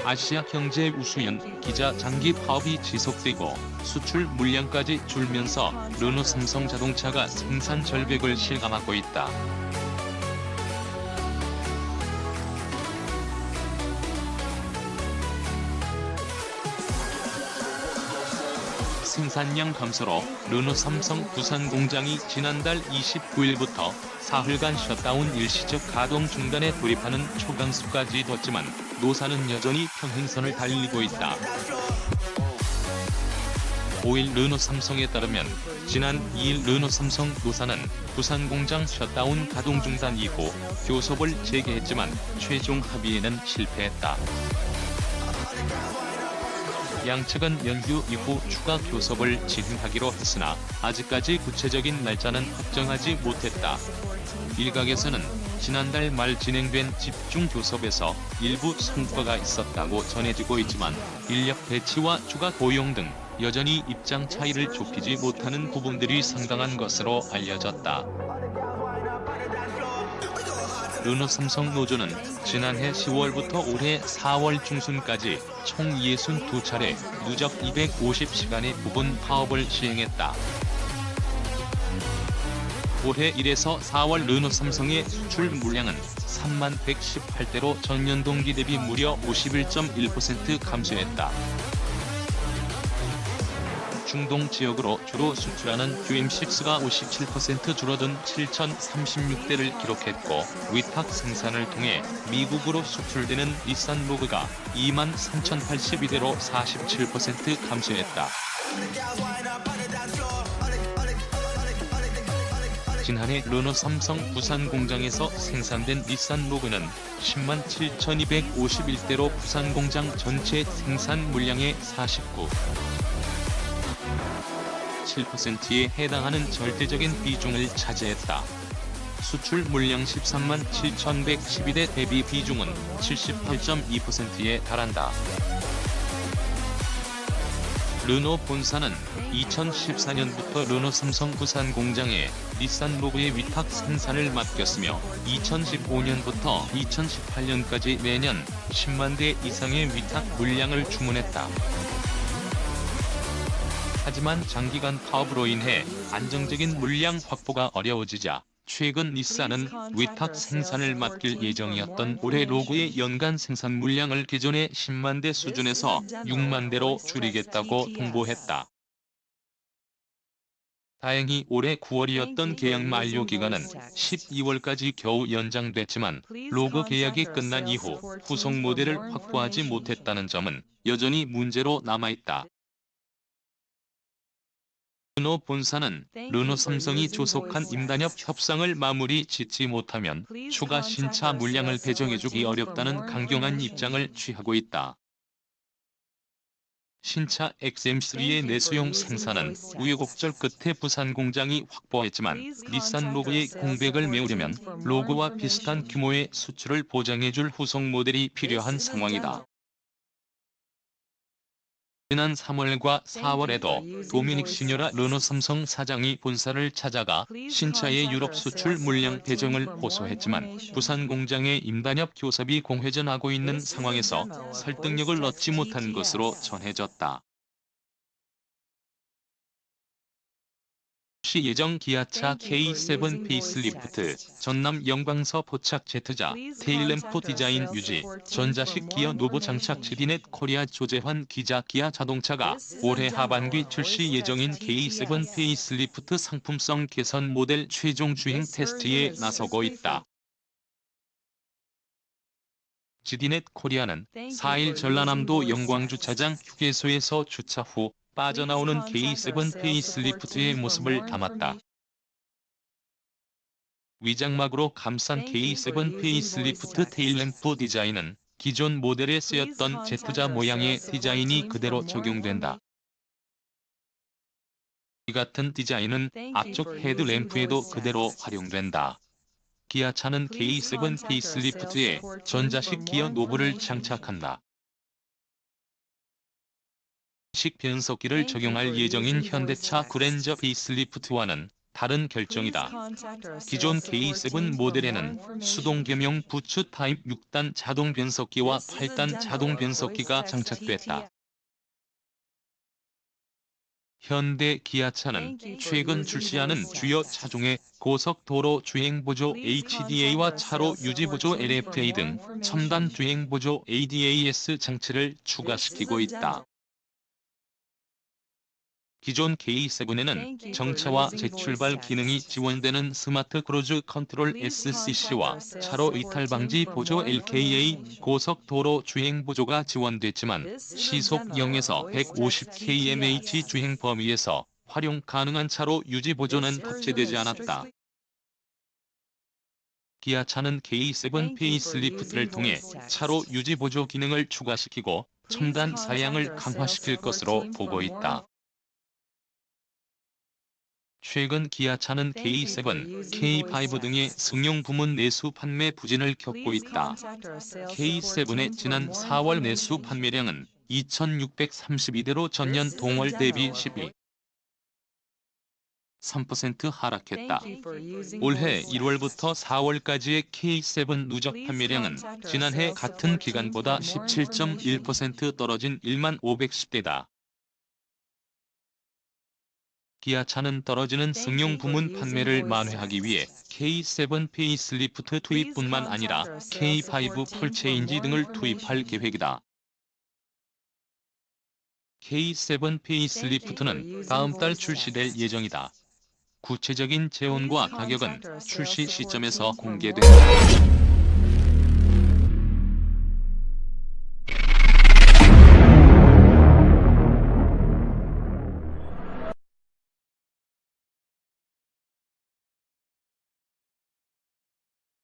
아시아 경제 우수연 기자 장기 파업이 지속되고 수출 물량까지 줄면서 르노 삼성 자동차가 생산 절벽을 실감하고 있다. 생산량 감소로 르노 삼성 부산 공장이 지난달 29일부터 사흘간 셧다운 일시적 가동 중단에 돌입하는 초강수까지 뒀지만 노사는 여전히 평행선을 달리고 있다. 5일 르노 삼성에 따르면 지난 2일 르노 삼성 노사는 부산 공장 셧다운 가동 중단 이후 교섭을 재개했지만 최종 합의에는 실패했다. 양측은 연휴 이후 추가 교섭을 진행하기로 했으나 아직까지 구체적인 날짜는 확정하지 못했다. 일각에서는 지난달 말 진행된 집중 교섭에서 일부 성과가 있었다고 전해지고 있지만 인력 배치와 추가 고용 등 여전히 입장 차이를 좁히지 못하는 부분들이 상당한 것으로 알려졌다. 르노 삼성 노조는 지난해 10월부터 올해 4월 중순까지 총 62차례 누적 250시간의 부분 파업을 시행했다. 올해 1에서 4월 르노 삼성의 수출 물량은 3만 118대로 전년 동기 대비 무려 51.1% 감소했다. 중동 지역으로 주로 수출하는 QM6가 57% 줄어든 7,036대를 기록했고 위탁 생산을 통해 미국으로 수출되는 닛산 로그가 2만 3,082대로 47% 감소했다. 지난해 르노 삼성 부산 공장에서 생산된 닛산 로그는 10만 7,251대로 부산 공장 전체 생산 물량의 7%에 해당하는 절대적인 비중을 차지했다. 수출 물량 13만 7,112대 대비 비중은 78.2%에 달한다. 르노 본사는 2014년부터 르노 삼성 부산 공장에 닛산 로그의 위탁 생산을 맡겼으며 2015년부터 2018년까지 매년 10만 대 이상의 위탁 물량을 주문했다. 하지만 장기간 파업으로 인해 안정적인 물량 확보가 어려워지자 최근 닛산은 위탁 생산을 맡길 예정이었던 올해 로그의 연간 생산 물량을 기존의 10만 대 수준에서 6만 대로 줄이겠다고 통보했다. 다행히 올해 9월이었던 계약 만료 기간은 12월까지 겨우 연장됐지만 로그 계약이 끝난 이후 후속 모델을 확보하지 못했다는 점은 여전히 문제로 남아있다. 르노 본사는 르노 삼성이 조속한 임단협 협상을 마무리 짓지 못하면 추가 신차 물량을 배정해주기 어렵다는 강경한 입장을 취하고 있다. 신차 XM3의 내수용 생산은 우여곡절 끝에 부산 공장이 확보했지만 닛산 로그의 공백을 메우려면 로그와 비슷한 규모의 수출을 보장해줄 후속 모델이 필요한 상황이다. 지난 3월과 4월에도 도미닉 시녀라 르노 삼성 사장이 본사를 찾아가 신차의 유럽 수출 물량 배정을 호소했지만 부산 공장의 임단협 교섭이 공회전하고 있는 상황에서 설득력을 얻지 못한 것으로 전해졌다. 시 예정 기아차 K7 페이스리프트, 전남 영광서 포착 제트자, 테일램프 디자인 유지, 전자식 기어 노브 장착 지디넷 코리아 조재환 기자 기아 자동차가 올해 하반기 출시 예정인 K7 페이스리프트 상품성 개선 모델 최종 주행 테스트에 나서고 있다. 지디넷 코리아는 4일 전라남도 영광주차장 휴게소에서 주차 후 빠져나오는 K7 페이스리프트의 모습을 담았다. 위장막으로 감싼 K7 페이스리프트 테일램프 디자인은 기존 모델에 쓰였던 제트자 모양의 디자인이 그대로 적용된다. 이 같은 디자인은 앞쪽 헤드램프에도 그대로 활용된다. 기아차는 K7 페이스리프트에 전자식 기어 노브를 장착한다. 식 변속기를 적용할 예정인 현대차 그랜저 페이스리프트와는 다른 결정이다. 기존 K7 모델에는 수동 겸용 부츠 타입 6단 자동 변속기와 8단 자동 변속기가 장착됐다. 현대 기아차는 최근 출시하는 주요 차종에 고속도로 주행보조 HDA와 차로 유지보조 LFA 등 첨단 주행보조 ADAS 장치를 추가시키고 있다. 기존 K7에는 정차와 재출발 기능이 지원되는 스마트 크루즈 컨트롤 SCC와 차로 이탈 방지 보조 LKA 고속도로 주행 보조가 지원됐지만 시속 0에서 150km/h 주행 범위에서 활용 가능한 차로 유지 보조는 탑재되지 않았다. 기아차는 K7 페이스리프트를 통해 차로 유지 보조 기능을 추가시키고 첨단 사양을 강화시킬 것으로 보고 있다. 최근 기아차는 K7, K5 등의 승용 부문 내수 판매 부진을 겪고 있다. K7의 지난 4월 내수 판매량은 2,632대로 전년 동월 대비 12.3% 하락했다. 올해 1월부터 4월까지의 K7 누적 판매량은 지난해 같은 기간보다 17.1% 떨어진 15,510대다. 기아차는 떨어지는 승용 부문 판매를 만회하기 위해 K7 페이스리프트 투입뿐만 아니라 K5 풀체인지 등을 투입할 계획이다. K7 페이스리프트는 다음 달 출시될 예정이다. 구체적인 재원과 가격은 출시 시점에서 공개된다.